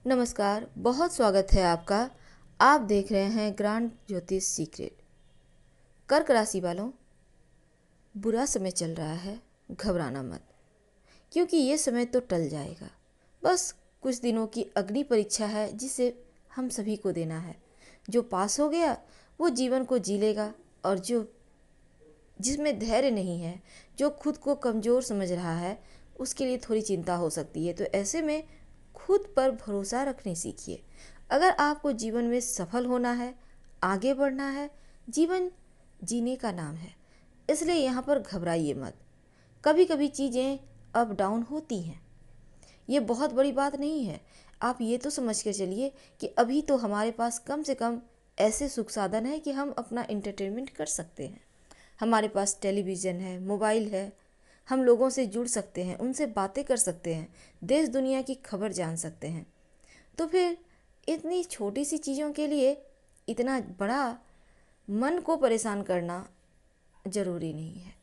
नमस्कार, बहुत स्वागत है आपका। आप देख रहे हैं ग्रांड ज्योतिष सीक्रेट। कर्क राशि वालों, बुरा समय चल रहा है, घबराना मत, क्योंकि ये समय तो टल जाएगा। बस कुछ दिनों की अग्नि परीक्षा है जिसे हम सभी को देना है। जो पास हो गया वो जीवन को जी लेगा, और जो जिसमें धैर्य नहीं है, जो खुद को कमज़ोर समझ रहा है, उसके लिए थोड़ी चिंता हो सकती है। तो ऐसे में खुद पर भरोसा रखने सीखिए। अगर आपको जीवन में सफल होना है, आगे बढ़ना है, जीवन जीने का नाम है, इसलिए यहाँ पर घबराइए मत। कभी कभी चीज़ें अप डाउन होती हैं, ये बहुत बड़ी बात नहीं है। आप ये तो समझ के चलिए कि अभी तो हमारे पास कम से कम ऐसे सुख साधन है कि हम अपना इंटरटेनमेंट कर सकते हैं। हमारे पास टेलीविज़न है, मोबाइल है, हम लोगों से जुड़ सकते हैं, उनसे बातें कर सकते हैं, देश दुनिया की खबर जान सकते हैं। तो फिर इतनी छोटी सी चीज़ों के लिए इतना बड़ा मन को परेशान करना ज़रूरी नहीं है।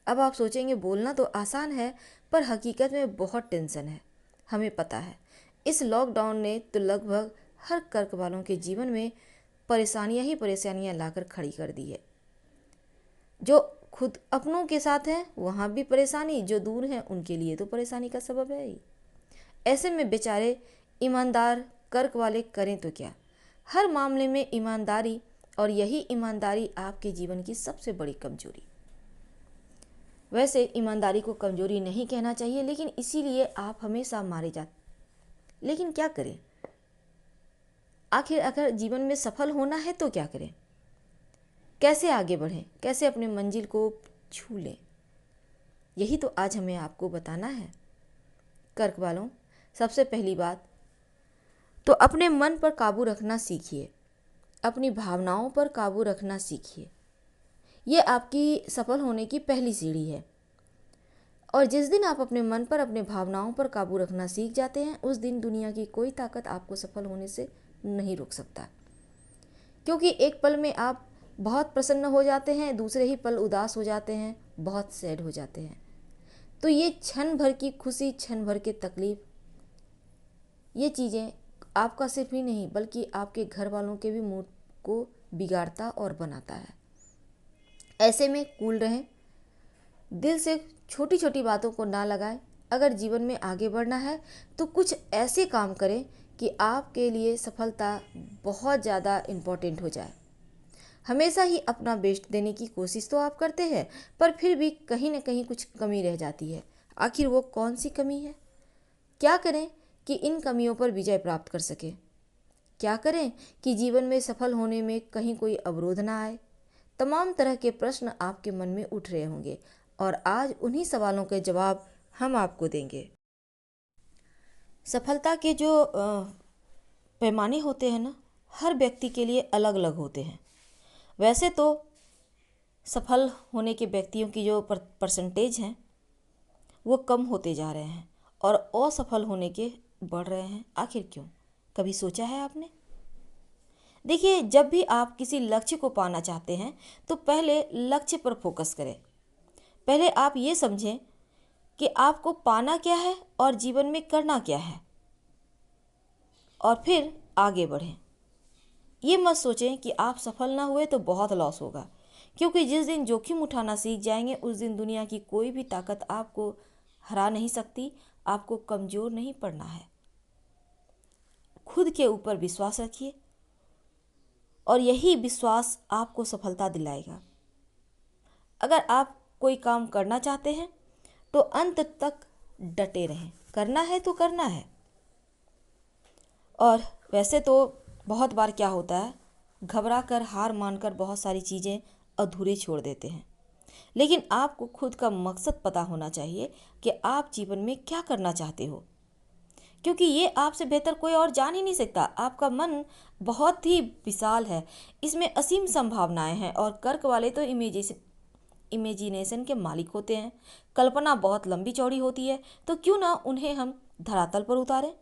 अब आप सोचेंगे बोलना तो आसान है, पर हकीकत में बहुत टेंशन है। हमें पता है इस लॉकडाउन ने तो लगभग हर कर्क वालों के जीवन में परेशानियां ही परेशानियां लाकर खड़ी कर दी है। जो खुद अपनों के साथ हैं वहाँ भी परेशानी, जो दूर हैं उनके लिए तो परेशानी का सबब है ही। ऐसे में बेचारे ईमानदार कर्क वाले करें तो क्या। हर मामले में ईमानदारी, और यही ईमानदारी आपके जीवन की सबसे बड़ी कमजोरी। वैसे ईमानदारी को कमजोरी नहीं कहना चाहिए, लेकिन इसीलिए आप हमेशा मारे जाते। लेकिन क्या करें, आखिर अगर जीवन में सफल होना है तो क्या करें, कैसे आगे बढ़ें, कैसे अपने मंजिल को छू लें, यही तो आज हमें आपको बताना है। कर्क वालों, सबसे पहली बात तो अपने मन पर काबू रखना सीखिए, अपनी भावनाओं पर काबू रखना सीखिए। ये आपकी सफल होने की पहली सीढ़ी है। और जिस दिन आप अपने मन पर, अपने भावनाओं पर काबू रखना सीख जाते हैं, उस दिन दुनिया की कोई ताकत आपको सफल होने से नहीं रोक सकता। क्योंकि एक पल में आप बहुत प्रसन्न हो जाते हैं, दूसरे ही पल उदास हो जाते हैं, बहुत सैड हो जाते हैं। तो ये क्षण भर की खुशी, क्षण भर के तकलीफ, ये चीज़ें आपका सिर्फ ही नहीं बल्कि आपके घर वालों के भी मूड को बिगाड़ता और बनाता है। ऐसे में कूल रहें, दिल से छोटी छोटी बातों को ना लगाएं। अगर जीवन में आगे बढ़ना है तो कुछ ऐसे काम करें कि आपके लिए सफलता बहुत ज़्यादा इम्पोर्टेंट हो जाए। हमेशा ही अपना बेस्ट देने की कोशिश तो आप करते हैं, पर फिर भी कहीं ना कहीं कुछ कमी रह जाती है। आखिर वो कौन सी कमी है? क्या करें कि इन कमियों पर विजय प्राप्त कर सकें? क्या करें कि जीवन में सफल होने में कहीं कोई अवरोध ना आए? तमाम तरह के प्रश्न आपके मन में उठ रहे होंगे, और आज उन्हीं सवालों के जवाब हम आपको देंगे। सफलता के जो पैमाने होते हैं ना, हर व्यक्ति के लिए अलग अलग होते हैं। वैसे तो सफल होने के व्यक्तियों की जो परसेंटेज हैं वो कम होते जा रहे हैं, और असफल होने के बढ़ रहे हैं। आखिर क्यों? कभी सोचा है आपने? देखिए, जब भी आप किसी लक्ष्य को पाना चाहते हैं तो पहले लक्ष्य पर फोकस करें। पहले आप ये समझें कि आपको पाना क्या है और जीवन में करना क्या है, और फिर आगे बढ़ें। ये मत सोचें कि आप सफल ना हुए तो बहुत लॉस होगा, क्योंकि जिस दिन जोखिम उठाना सीख जाएंगे उस दिन दुनिया की कोई भी ताकत आपको हरा नहीं सकती। आपको कमज़ोर नहीं पड़ना है। खुद के ऊपर विश्वास रखिए, और यही विश्वास आपको सफलता दिलाएगा। अगर आप कोई काम करना चाहते हैं तो अंत तक डटे रहें। करना है तो करना है। और वैसे तो बहुत बार क्या होता है, घबरा कर, हार मानकर बहुत सारी चीज़ें अधूरे छोड़ देते हैं। लेकिन आपको खुद का मकसद पता होना चाहिए कि आप जीवन में क्या करना चाहते हो, क्योंकि ये आपसे बेहतर कोई और जान ही नहीं सकता। आपका मन बहुत ही विशाल है, इसमें असीम संभावनाएं हैं, और कर्क वाले तो इमेजिनेशन के मालिक होते हैं। कल्पना बहुत लंबी चौड़ी होती है, तो क्यों ना उन्हें हम धरातल पर उतारें।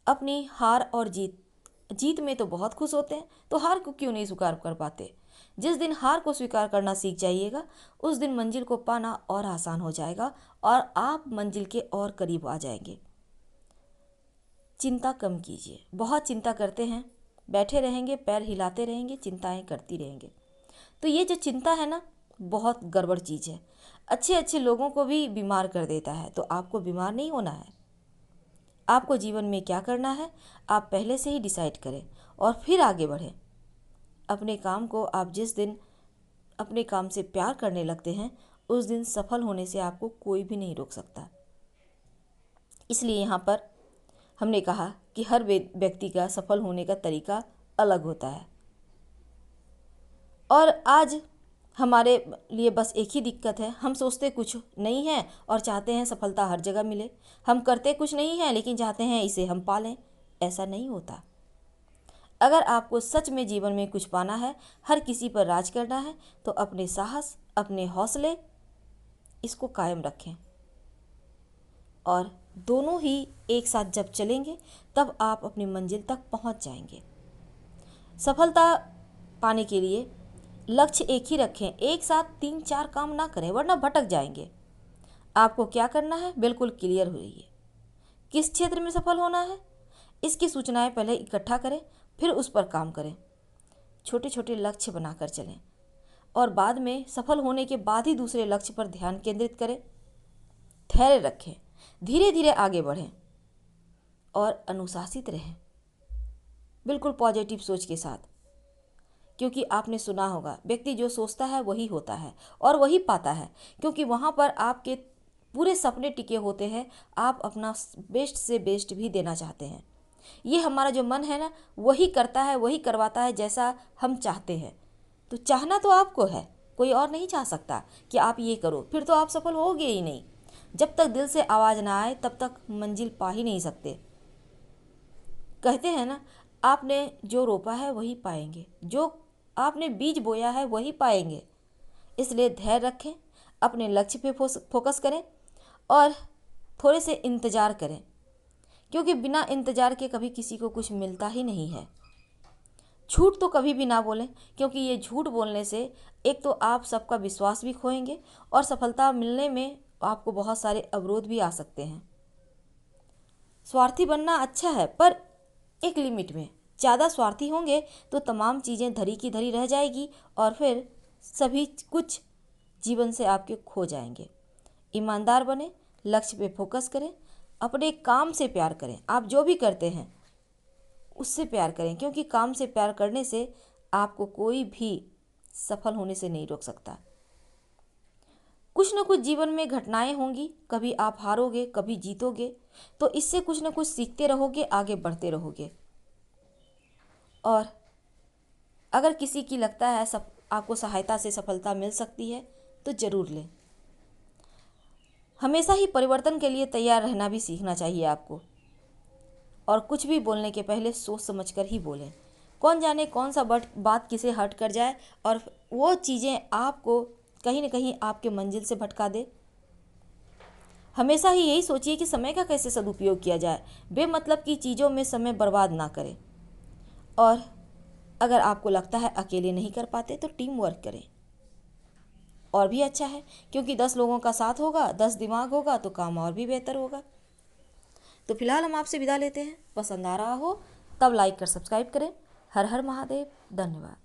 अपनी हार और जीत, जीत में तो बहुत खुश होते हैं, तो हार को क्यों नहीं स्वीकार कर पाते। जिस दिन हार को स्वीकार करना सीख जाइएगा, उस दिन मंजिल को पाना और आसान हो जाएगा, और आप मंजिल के और करीब आ जाएंगे। चिंता कम कीजिए। बहुत चिंता करते हैं, बैठे रहेंगे, पैर हिलाते रहेंगे, चिंताएं करती रहेंगे, तो ये जो चिंता है ना, बहुत गड़बड़ चीज़ है। अच्छे अच्छे लोगों को भी बीमार कर देता है। तो आपको बीमार नहीं होना है। आपको जीवन में क्या करना है, आप पहले से ही डिसाइड करें और फिर आगे बढ़ें। अपने काम को आप जिस दिन अपने काम से प्यार करने लगते हैं, उस दिन सफल होने से आपको कोई भी नहीं रोक सकता। इसलिए यहाँ पर हमने कहा कि हर व्यक्ति का सफल होने का तरीका अलग होता है। और आज हमारे लिए बस एक ही दिक्कत है, हम सोचते कुछ नहीं है और चाहते हैं सफलता हर जगह मिले। हम करते कुछ नहीं है लेकिन चाहते हैं इसे हम पालें। ऐसा नहीं होता। अगर आपको सच में जीवन में कुछ पाना है, हर किसी पर राज करना है, तो अपने साहस, अपने हौसले, इसको कायम रखें। और दोनों ही एक साथ जब चलेंगे तब आप अपनी मंजिल तक पहुंच जाएंगे। सफलता पाने के लिए लक्ष्य एक ही रखें, एक साथ 3-4 काम ना करें वरना भटक जाएंगे। आपको क्या करना है बिल्कुल क्लियर हो रही है। किस क्षेत्र में सफल होना है, इसकी सूचनाएं पहले इकट्ठा करें, फिर उस पर काम करें। छोटे छोटे लक्ष्य बनाकर चलें और बाद में सफल होने के बाद ही दूसरे लक्ष्य पर ध्यान केंद्रित करें। धैर्य रखें, धीरे धीरे आगे बढ़ें और अनुशासित रहें, बिल्कुल पॉजिटिव सोच के साथ। क्योंकि आपने सुना होगा, व्यक्ति जो सोचता है वही होता है और वही पाता है। क्योंकि वहाँ पर आपके पूरे सपने टिके होते हैं। आप अपना बेस्ट से बेस्ट भी देना चाहते हैं। ये हमारा जो मन है ना, वही करता है, वही करवाता है जैसा हम चाहते हैं। तो चाहना तो आपको है, कोई और नहीं चाह सकता कि आप ये करो, फिर तो आप सफल होगे ही नहीं। जब तक दिल से आवाज़ ना आए तब तक मंजिल पा ही नहीं सकते। कहते हैं ना, आपने जो रोपा है वही पाएंगे, जो आपने बीज बोया है वही पाएंगे। इसलिए धैर्य रखें, अपने लक्ष्य पे फोकस करें और थोड़े से इंतज़ार करें। क्योंकि बिना इंतज़ार के कभी किसी को कुछ मिलता ही नहीं है। झूठ तो कभी भी ना बोलें, क्योंकि ये झूठ बोलने से एक तो आप सबका विश्वास भी खोएंगे और सफलता मिलने में आपको बहुत सारे अवरोध भी आ सकते हैं। स्वार्थी बनना अच्छा है, पर एक लिमिट में। ज़्यादा स्वार्थी होंगे तो तमाम चीज़ें धरी की धरी रह जाएगी और फिर सभी कुछ जीवन से आपके खो जाएंगे। ईमानदार बने, लक्ष्य पे फोकस करें, अपने काम से प्यार करें। आप जो भी करते हैं उससे प्यार करें, क्योंकि काम से प्यार करने से आपको कोई भी सफल होने से नहीं रोक सकता। कुछ न कुछ जीवन में घटनाएं होंगी, कभी आप हारोगे, कभी जीतोगे, तो इससे कुछ न कुछ सीखते रहोगे, आगे बढ़ते रहोगे। और अगर किसी की लगता है सब आपको सहायता से सफलता मिल सकती है तो ज़रूर लें। हमेशा ही परिवर्तन के लिए तैयार रहना भी सीखना चाहिए आपको। और कुछ भी बोलने के पहले सोच समझकर ही बोलें। कौन जाने कौन सा बात किसे हर्ट कर जाए और वो चीज़ें आपको कहीं न कहीं आपके मंजिल से भटका दे। हमेशा ही यही सोचिए कि समय का कैसे सदुपयोग किया जाए। बेमतलब की चीज़ों में समय बर्बाद ना करें। और अगर आपको लगता है अकेले नहीं कर पाते तो टीम वर्क करें, और भी अच्छा है। क्योंकि 10 लोगों का साथ होगा, 10 दिमाग होगा तो काम और भी बेहतर होगा। तो फिलहाल हम आपसे विदा लेते हैं। पसंद आ रहा हो तब लाइक कर सब्सक्राइब करें। हर हर महादेव। धन्यवाद।